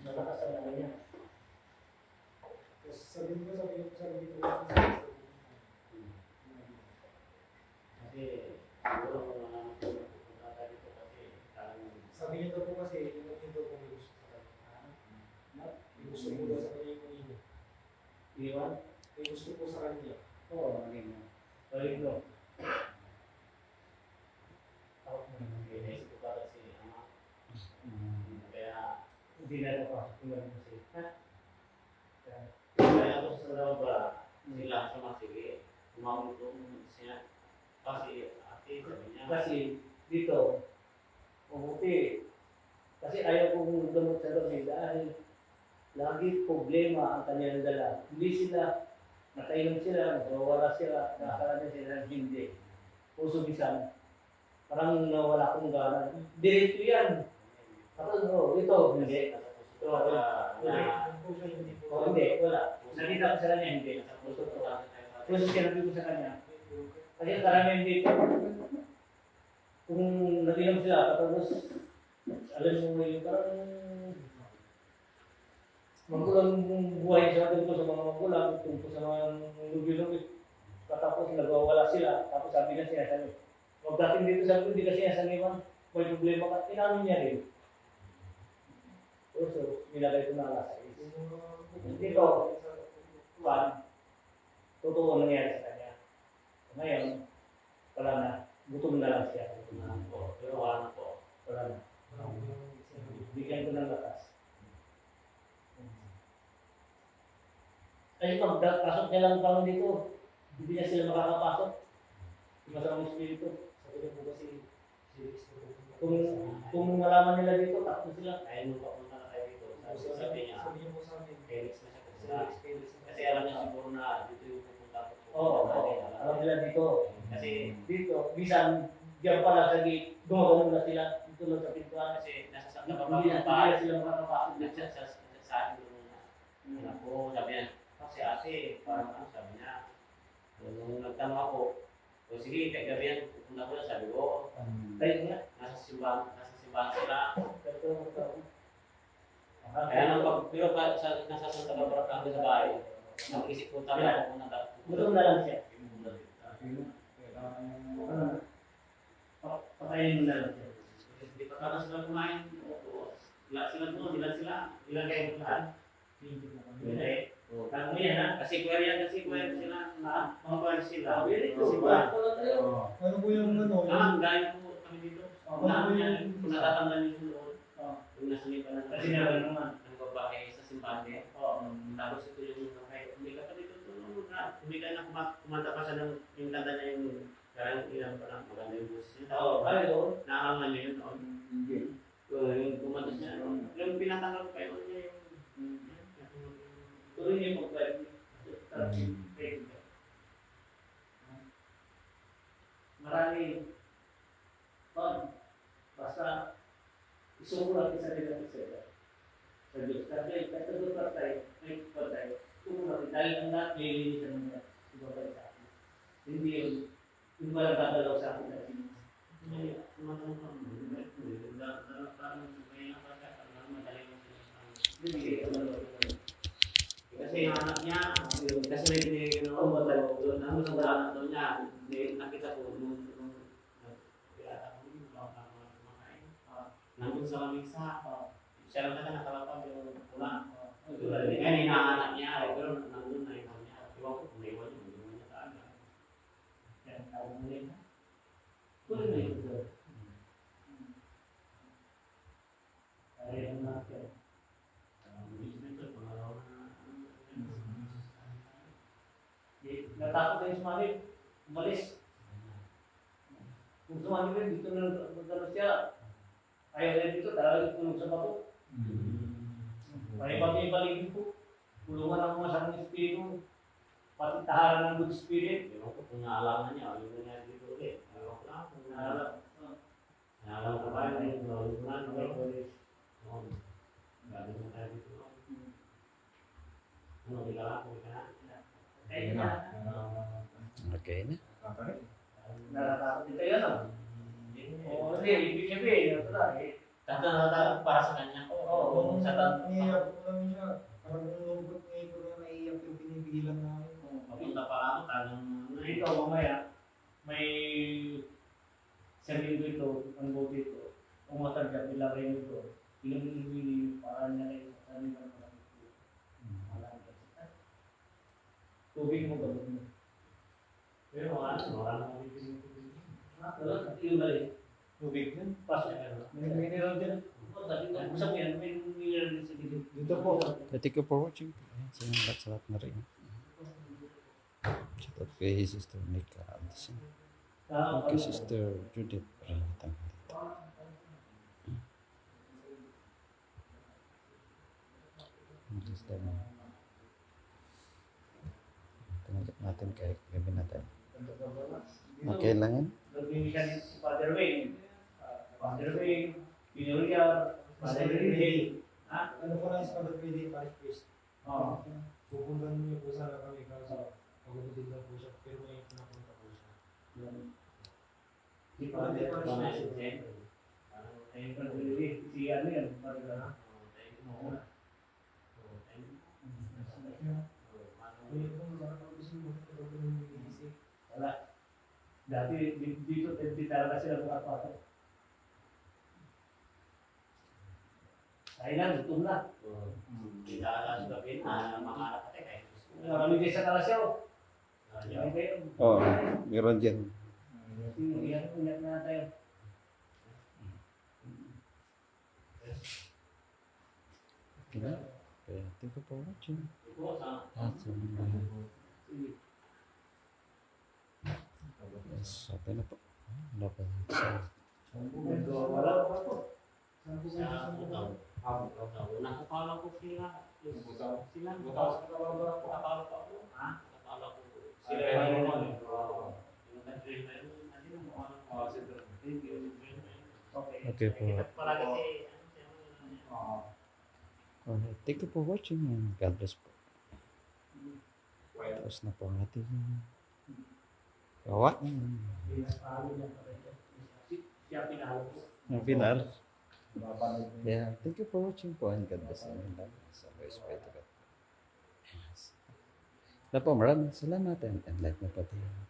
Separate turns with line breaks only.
Malakas ang ano niya.
Tapos sabihin ko,
Kasi siguro kung pupunta tayo dito kasi
sabi niyo daw po kasi, yung dito po may gusto sa kanya. May gusto po daw sa kanya yung kanino.
iwan.
May gusto po sa kanya.
Oo, maging balik mo. Ako naisip ko para si ama. Kaya hindi na napasok ko lang kasi. Kaya ako sa loob sila sama sige. Umamot ko siya. Kasi ate sabi niya. Kasi dito, mabuti. Kasi ayaw kong gamot sa loob dahil lagi problema ang kanyang dala. Hindi sila nakainom sila, nawawala sila, nakakarami sila ng hindi. Puso bisan. Parang nawala akong gana. Diretso yan. Tapos, ito, hindi. Ito, wala. Hindi, wala. Nakita ko sa kanya, hindi. Puso ko. Puso sinabi ko sa kanya. Kasi karamihan dito, kung nag-inom sila, tapos, alam mo yung parang magulang buhay sa atin ko sa mga magulang, tungkol sa mga lubi-lubi. Katapos nagwawala sila, tapos sabi na siya sabi, huwag dating dito sa hindi kasi saniwan, may problema ka, inamin niya rin. So, nilagay ko na alas 6. Dito, totoo nangyari sa kanya. Ngayon, wala na, gutom na lang siya. Pero wala na po, wala na. Bigyan ko ng lakas. Ay, pagpasok niya lang taon dito, hindi na sila makakapasok. Masamang espiritu.
Sabi niyo po kasi,
Kung malaman nila dito, takbo sila. Ayaw mo papunta na kayo dito. Sabi niya,
sabi niyo po sa amin.
Felix na siya. Kasi alam niya siguro na dito yung pupunta ko.
Oo,
alam nila dito. Kasi dito, bisan, diyan pala sa gate, gumagano na sila. Dito lang sa pintuan. Kasi nasa sa
Hindi na
sila makakapasok. Sa akin doon na. Ako, sabi niya, kasi ate, parang ano, sabi niya, nung nagtanong ako, o sige, kagabihan, pupunta ko na, sabi ko, tayo nga, nasa simbahan sila. Kaya nang pag-pero pa nasa Santa Barbara ka sa bahay, nag-isip ko tayo ako kung
Gutom na lang siya. Pakainin mo na lang siya.
Hindi pa kata sila kumain. Wala sila doon, ilan kayo lahat? Hindi.
Ano yan ha?
Kasi kwere sila, mga kwere sila.
Kasi ba?
Ano po yung ano?
Gaya po kami dito. Kung natatandaan niyo doon, yung nasanip pa na
Kasi naman naman.
ang babae sa simbahan niya. Tapos ito yung kahit hindi ka pa dito tulungan na. Hindi ka na kumanta pa siya ng yung kanta niya yung karang ilang pa lang maganda yung boses niya.
Ayaw.
Naalangan niyo yun noon. Yung kumanta siya. Yung pinatanggal pa yun niya yung
Tuloy niyo pag-pwede. Marami. Basta isuko natin sa nila isa. Sa Diyos. Kasi kahit doon pa tayo, may tayo. Isuko natin dahil ang lahat may linisan mo na ibabalik sa akin. Hindi yung walang dadalaw sa akin na
kasi yung anak niya, kasi may binigay na ako, doon na sa anak daw niya, nakita ko nung nandun sa lamisa, siya lang na nakalapag yung pula. Ngayon, inaanak niya, pero nandun na yung niya. Iwan ko kung naiwan yung hindi mo niya kaaga.
Yan, tawag mo rin. Tuloy na yun doon. Ayaw natin. Natakot na yung sumali. Umalis. Kung sumali rin, dito na magdala siya. Ayaw rin dito, talagang tulog sa bato. Paling-paligid po. Tulungan ang mga sarang espiritu. Pati tahanan ng good spirit.
Ewan ko kung naalaman niya, yung nangyari dito ulit. Ewan ko lang kung naalaman ko ba yun, yung gabi mo tayo dito. Ano, hindi ka lang, hindi ka na.
Ayun na.
Okay na.
Natatakot din kayo, no? Oo, hindi. Ibig sabihin, ito na.
Tatanata para sa kanya.
Oo,
Sa
naiyak ko namin siya. Parang nalungkot ngayon ko na naiyak yung pinipigilan namin.
Papunta pa ako, tanong
Ito, mamaya, may sabihin ko ito, ang buti ito, kung matagap, ilagay mo ito, ilang nilili, para niya kayo sa sabi ng mga tubig mo ba?
pero wala na kami pinipili.
Yung balik.
Tubig yun.
Pasok.
May mineral dyan.
Usap yan, may mineral din sa gilid.
Dito po.
Thank you for watching. Ayan, salamat na rin. Shout out kay Sister Nika Anderson. Kay Sister Judith Renatang. Sister na. Tinanggap natin kay gabi natin. Okay lang yan?
Nagbibigyan si Father Wayne. Father Wayne, Pinuriar, Father Rindy. Ha?
Ano po lang sa pagpili parish priest?
Oo.
Pupuntan niyo po sana kami kasi pagpapatid na po siya. Pero may pinapunta po siya.
Si Father Wayne. Ayun pa rin. Si ano yan? Father na. Oo. Wala. Dati dito talaga sila pumapasok. Ay lang, gutom na.
Kita ka sa gabi na makalat ka kahit gusto mo.
Marami din sa kalasyaw.
Ayaw.
Ay kayo.
Oo, meron dyan.
Iyak na tayo.
Okay na? Kaya thank you for watching.
Ito sa
Yes, okay na po. Wala pa sa
Wala pa po.
sa butaw. Unang akala ko sila. Sila.
Butaw sa kababara po.
Akala ko ako.
Ha?
Akala ko sila yung yung country na yun. Ano yung akala ko?
Okay po.
Para kasi
Alright, thank you for watching and God bless po. Tapos na po ang ating gawa.
Siya pinahawak po.
Ang final. Yeah, thank you for watching po and God bless and love us. Always pray to God. Yes. Na po, maraming salamat and light na po tayo.